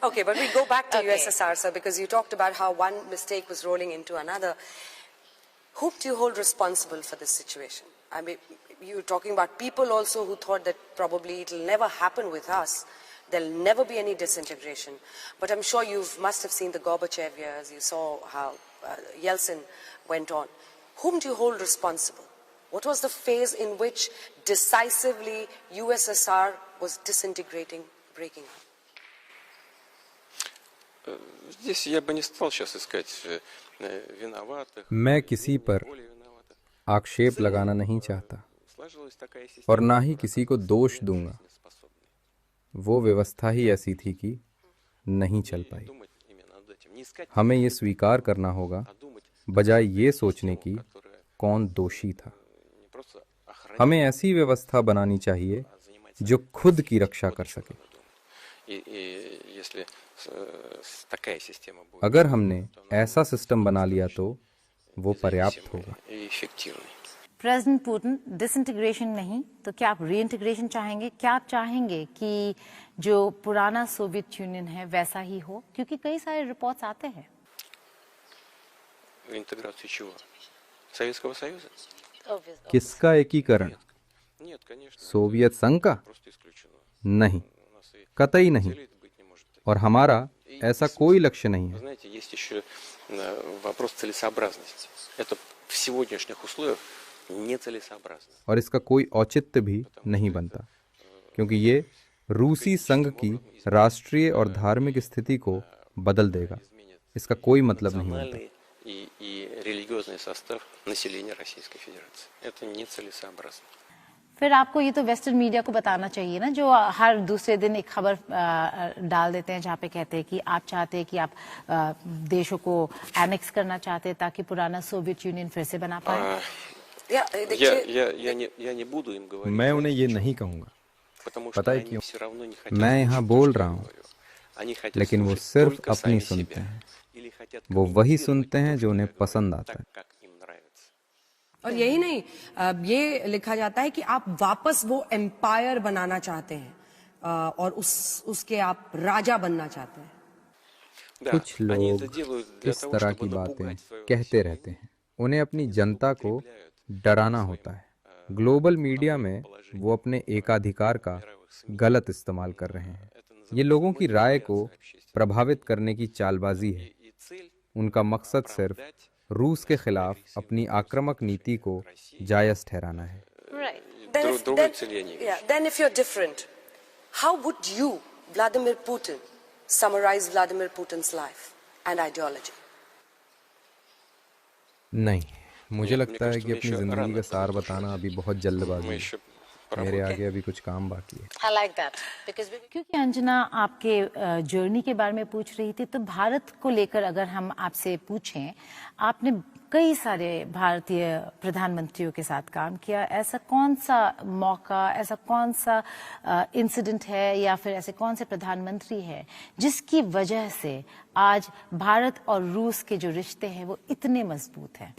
Okay, but we go back to Okay. USSR, sir, because you talked about how one mistake was rolling into another. Whom do you hold responsible for this situation? I mean, you're talking about people also who thought that probably it'll never happen with us. There'll never be any disintegration. But I'm sure you must have seen the Gorbachev years. You saw how Yeltsin went on. Whom do you hold responsible? What was the phase in which decisively USSR was disintegrating, breaking up? Здесь я бы не стал сейчас искать виноватых. मैं किसी पर आक्षेप लगाना नहीं चाहता और ना ही किसी को दोष दूंगा। वो व्यवस्था ही ऐसी थी कि नहीं चल पाई। हमें ये स्वीकार करना होगा बजाय ये सोचने की कौन दोषी था। हमें ऐसी व्यवस्था बनानी चाहिए जो खुद की रक्षा कर सके। अगर हमने ऐसा सिस्टम बना लिया तो वो पर्याप्त होगा। प्रेसिडेंट पुतिन डिसइंटीग्रेशन नहीं तो क्या आप रीइंटीग्रेशन चाहेंगे? क्या आप चाहेंगे कि जो पुराना सोवियत यूनियन है वैसा ही हो? क्योंकि कई सारे रिपोर्ट्स आते हैं। Реинтеграцию чего? Советского Союза? किसका एकीकरण? सोवियत संघ का? नहीं, कतई नहीं। और हमारा ऐसा कोई लक्ष्य नहीं है। Знаете, есть еще вопрос целесообразности. Это в сегодняшних условиях нецелесообразно. और इसका कोई औचित्य भी नहीं बनता, क्योंकि ये रूसी संघ की राष्ट्रीय और धार्मिक स्थिति को बदल देगा। इसका कोई मतलब नहीं बनता। И религиозный состав населения Российской Федерации. Это нецелесообразно. फिर आपको ये तो वेस्टर्न मीडिया को बताना चाहिए ना, जो हर दूसरे दिन एक खबर डाल देते हैं जहाँ पे कहते हैं कि आप चाहते हैं कि आप देशों को एनेक्स करना चाहते हैं ताकि पुराना सोवियत यूनियन फिर से बना पाए। Я не буду им говорить. मैं उन्हें ये नहीं कहूँगा। Потому что पता है они क्यों? все равно не хотят. मैं यहाँ बोल रहा हूँ, Они хотят लेकिन वो слушать सिर्फ только अपनी сами सुनते себя. हैं। Или хотят वो वही комментировать सुनते हैं то, जो что उन्हें я पसंद говорю, आता है। так, как им नравится. और यही नहीं, ये लिखा जाता है कि आप वापस वो एम्पायर बनाना चाहते हैं और उसके आप राजा बनना चाहते हैं। Да, कुछ они это लोग делают для इस того, तरह чтобы की बातें напугать свое कहते रहते हैं। उन्हें अपनी जनता को डराना होता है। ग्लोबल मीडिया में वो अपने एकाधिकार का गलत इस्तेमाल कर रहे हैं। ये लोगों की राय को प्रभावित करने की चालबाजी है। उनका मकसद सिर्फ रूस के खिलाफ अपनी आक्रामक नीति को जायज ठहराना है। другой цели они ищут. Yeah, then if you're different, how would you, Vladimir Putin, summarize Vladimir Putin's life and ideology? नहीं, मुझे Мне लगता है кажется, कि мне अपनी еще जिंदगी रано, का सार потому बताना что अभी बहुत जल्दबाजी Мы है। еще मेरे पоработаем. आगे अभी कुछ काम बाकी है। I like that. क्योंकि अंजना आपके जर्नी के बारे में पूछ रही थी, तो भारत को लेकर अगर हम आपसे पूछें, आपने कई सारे भारतीय प्रधानमंत्रियों के साथ काम किया। ऐसा कौन सा मौका, ऐसा कौन सा इंसिडेंट है या फिर ऐसे कौन से प्रधानमंत्री हैं जिसकी वजह से आज भारत और रूस के जो रिश्ते हैं वो इतने मजबूत हैं?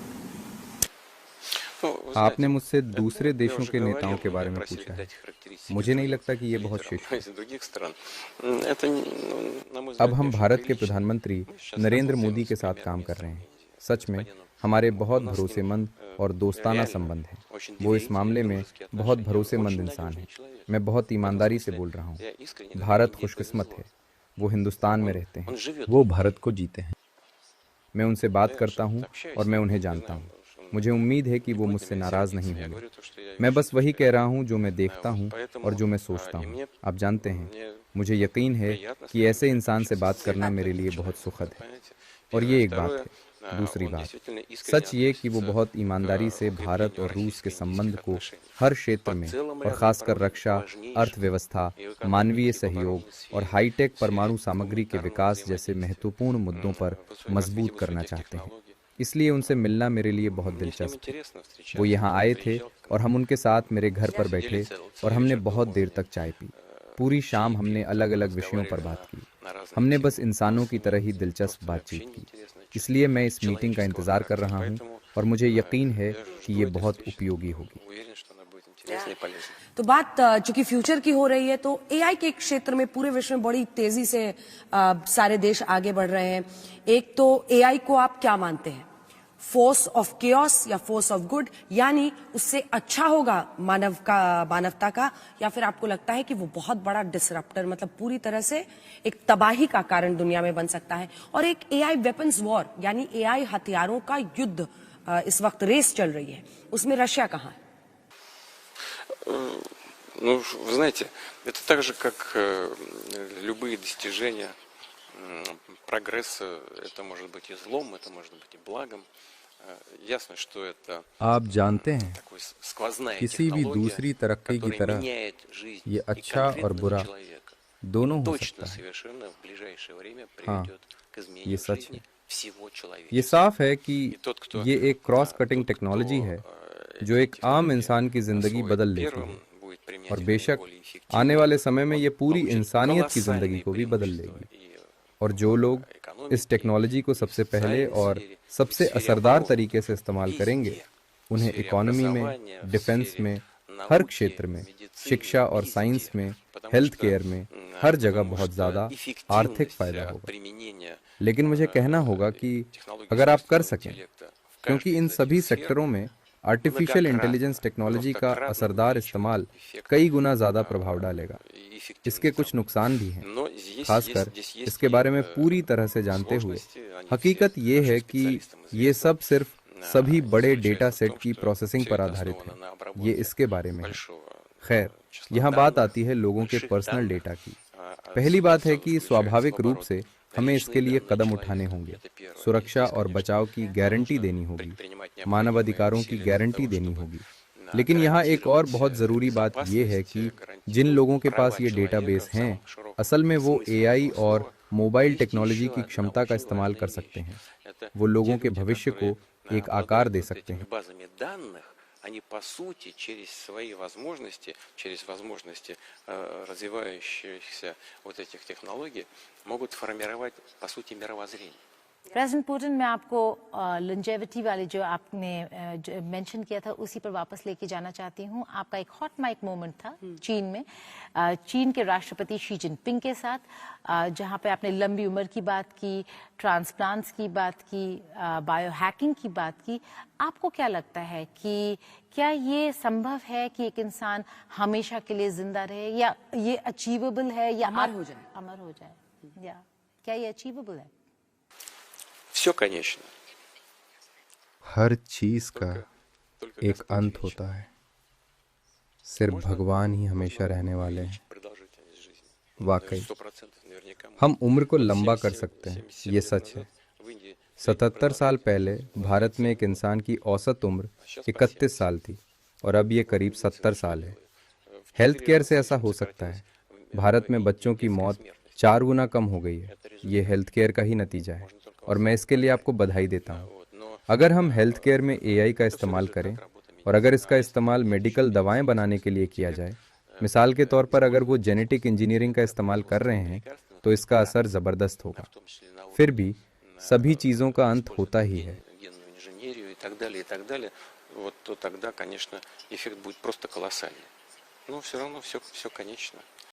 Ну, вы आपने знаете, मुझसे это दूसरे я देशों уже के говорил, नेताओं के меня बारे में просили पूछा है। дать характеристики मुझे नहीं других लगता कि ये बहुत лидеров शिष्ट है। из других стран. Это, на мой अब взгляд, हम не очень भारत के прилично. प्रधानमंत्री Мы сейчас नरेंद्र работаем मोदी с के साथ काम कर रहे हैं। премьер-министром सच में господином हमारे बहुत У нас с ним, भरोसेमंद और दोस्ताना реально संबंध हैं। очень वो इस доверительные, मामले में дружеские बहुत отношения. भरोसेमंद Очень इंसान надежный हैं। человек. मैं बहुत В этом ईमानदारी से смысле बोल रहा हूँ। я искренне भारत говорю, мне खुशकिस्मत повезло. है, वो हिंदुस्तान में Он- रहते он हैं, живет वो в भारत को जीते हैं। मैं उनसे बात Я करता же हूँ общаюсь और с मैं ним, उन्हें я जानता знаю, हूँ। что он मुझे उम्मीद है कि не वो будет मुझसे на меня नाराज сердиться. नहीं Я होंगे। говорю то, что я मैं вижу, बस то, वही что कह я रहा вижу. हूँ जो मैं देखता हूँ Поэтому, और जो मैं и सोचता हूँ। мне आप जानते हैं, мне मुझे यकीन है приятно с कि ним ऐसे इंसान से общаться, बात с करना таким मेरे लिए человеком, बहुत सुखद है। понимаете? और Первое. ये एक बात Второе, है। दूसरी он बात, действительно искренне सच ये कि वो относится बहुत к ईमानदारी से भारत укреплению और रूस के российско-индийских संबंध को отношений हर क्षेत्र по में целому और ряду खासकर направлений, रक्षा, важнейших अर्थव्यवस्था, и в экономике, मानवीय и в सहयोग оборонной और сфере, हाईटेक в परमाणु сфере सामग्री के гуманитарного विकास जैसे взаимодействия, महत्वपूर्ण मुद्दों पर в развитии मजबूत करना высоких चाहते हैं। технологий. इसलिए उनसे मिलना मेरे लिए बहुत Мне с ним दिलचस्प है। интересно встречаться. वो यहाँ Он आए थे приезжал к और нам. हम उनके साथ मेरे घर पर Сидели बैठे целый और हमने вечер बहुत дома देर у तक меня. चाय पी। पूरी शाम Чаи हमने пили, अलग там अलग विषयों पर разговаривали बात की। на разные हमने темы. बस इंसानों की तरह ही Просто दिलचस्प बातचीत общение की। интересное, इसलिए मैं इस чисто मीटिंग का человеческого इंतज़ार कर характера. रहा हूँ Поэтому और मुझे यकीन है я कि жду ये этой बहुत встречи. उपयोगी होगी। Уверен, что она будет интересной и полезной. तो बात चूंकि फ्यूचर की हो रही है, तो एआई के क्षेत्र में पूरे विश्व में बड़ी तेजी से सारे देश आगे बढ़ रहे हैं। एक तो एआई को आप क्या मानते हैं, फोर्स ऑफ केओस या फोर्स ऑफ गुड, यानी उससे अच्छा होगा मानवता का, या फिर आपको लगता है कि वो बहुत बड़ा डिसरप्टर, मतलब पूरी तरह से एक तबाही का कारण दुनिया में बन सकता है? और एक एआई वेपन्स वॉर, यानी एआई हथियारों का युद्ध इस वक्त रेस चल रही है, उसमें रशिया कहाँ है? Ну, вы знаете, это так же, как любые достижения прогресса, это может быть и злом, это может быть и благом. Ясно, что это आप जानते हैं, такой сквозная किसी भी технология, दूसरी तरक्की की которая तरह меняет жизнь ये и अच्छा और конкретного बुरा человека. दोनों हो Точно, सकता है। совершенно в ближайшее время हाँ, приведет к ये изменению सच жизни है। всего человечества. ये साफ है कि И тот, кто, ये एक क्रॉस कटिंग тот, кто, टेक्नोलॉजी है जो эти एक आम технологии इंसान की जिंदगी освоит बदल लेती первым, है, будет применять और их बेशक наиболее эффективно, आने वाले समय में ये पूरी получит इंसानियत की колоссальные जिंदगी को भी बदल преимущества लेगी। и और जो लोग इस टेक्नोलॉजी को सबसे पहले और सबसे असरदार तरीके से इस्तेमाल करेंगे, उन्हें इकोनॉमी में, डिफेंस में, हर क्षेत्र में, शिक्षा और साइंस में, हेल्थ केयर में, हर जगह बहुत ज़्यादा आर्थिक फायदा होगा। लेकिन मुझे कहना होगा कि अगर आप कर सकें, क्योंकि इन सभी सेक्टरों में आर्टिफिशियल इंटेलिजेंस टेक्नोलॉजी का असरदार इस्तेमाल कई गुना ज़्यादा प्रभाव डालेगा। इसके कुछ नुकसान भी हैं, खासकर इसके बारे में पूरी तरह से जानते हुए। हकीकत ये है कि ये सब सिर्फ सभी बड़े डेटा सेट की प्रोसेसिंग पर आधारित है। ये इसके बारे में है। खैर, यहाँ बात आती है लोगों के पर्सनल डेटा की। पहली बात है कि स्वाभाविक रूप से हमें इसके लिए कदम उठाने होंगे। सुरक्षा और बचाव की गारंटी देनी होगी, मानव अधिकारों की गारंटी देनी होगी। लेकिन यहाँ एक और बहुत ज़रूरी बात यह है कि जिन लोगों के पास ये डेटाबेस हैं, असल में वो एआई और मोबाइल टेक्नोलॉजी की क्षमता का इस्तेमाल कर सकते हैं। वो लोगों के भविष्य को एक आकार दे सकते हैं। Они, по сути, через свои возможности, через возможности развивающихся вот этих технологий, могут формировать, по сути, мировоззрение. प्रेसिडेंट पुतिन, मैं आपको लॉन्जेविटी वाले जो आपने मेंशन किया था उसी पर वापस लेके जाना चाहती हूँ। आपका एक हॉट माइक मोमेंट था चीन में, चीन के राष्ट्रपति शी जिनपिंग के साथ, जहाँ पे आपने लंबी उम्र की बात की, ट्रांसप्लांट्स की बात की, बायो हैकिंग की बात की। आपको क्या लगता है कि क्या ये संभव है कि एक इंसान हमेशा के लिए जिंदा रहे, या ये अचीवेबल है, या अमर हो जाए, या क्या ये अचीवेबल है? Все конечно. हर चीज का एक अंत होता है। सिर्फ भगवान ही हमेशा रहने वाले हैं। वाकई हम उम्र को लंबा कर सकते हैं, ये सच है। 77 साल पहले भारत में एक इंसान की औसत उम्र 31 साल थी और अब ये करीब 70 साल है। हेल्थ केयर से ऐसा हो सकता है। भारत में बच्चों की मौत 4 गुना कम हो गई है। ये हेल्थ केयर का ही नतीजा है और मैं इसके लिए आपको बधाई देता हूँ। अगर हम हेल्थ केयर में एआई का इस्तेमाल करें और अगर इसका इस्तेमाल मेडिकल दवाएं बनाने के लिए किया जाए, मिसाल के तौर पर अगर वो जेनेटिक इंजीनियरिंग का इस्तेमाल कर रहे हैं, तो इसका असर ज़बरदस्त होगा। फिर भी सभी चीज़ों का अंत होता ही है। Вот то тогда, конечно, эффект будет просто колоссальный. Но все равно все конечно.